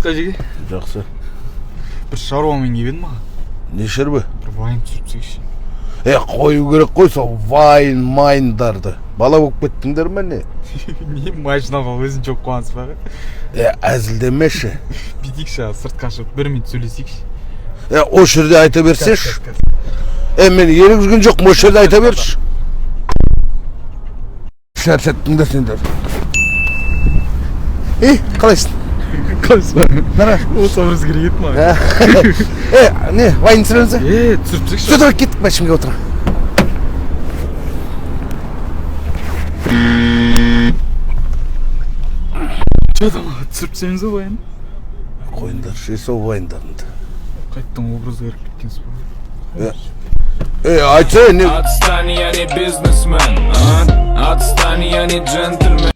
Қалайсыз қажеге? Жақсы. Бір шаруамен келдім ма? Не шербі? Бір вайн түсірсекші. Қою керек қой сол вайн майндарды. Бала болып кеттіңдер ме не? Не машинаға өзің жоқ қуансыз ба? Әзілдемеші. Бүйтейікші, сыртқа шығып 1 минут сөйлесейікші. О жерде айта берсеш. Мен ерік жүрген жоқ, о жерде айта берші. Шәрсеттіңдер сендер. Қалайсың? Қалайсыз ба? Нара? Осы біріз керек еді ма? Не, вайн түсіреміз? Түсіріпсекші. Сөйтіп кеттік машинға отыра. Түсіріпсеңіз о вайн? Қойындар, сол вайндарында. Қайттан образға кіріп кеткенсіз ба? Айтса не? Отстань, я не бизнесмен. Отстань, я не джентльмен.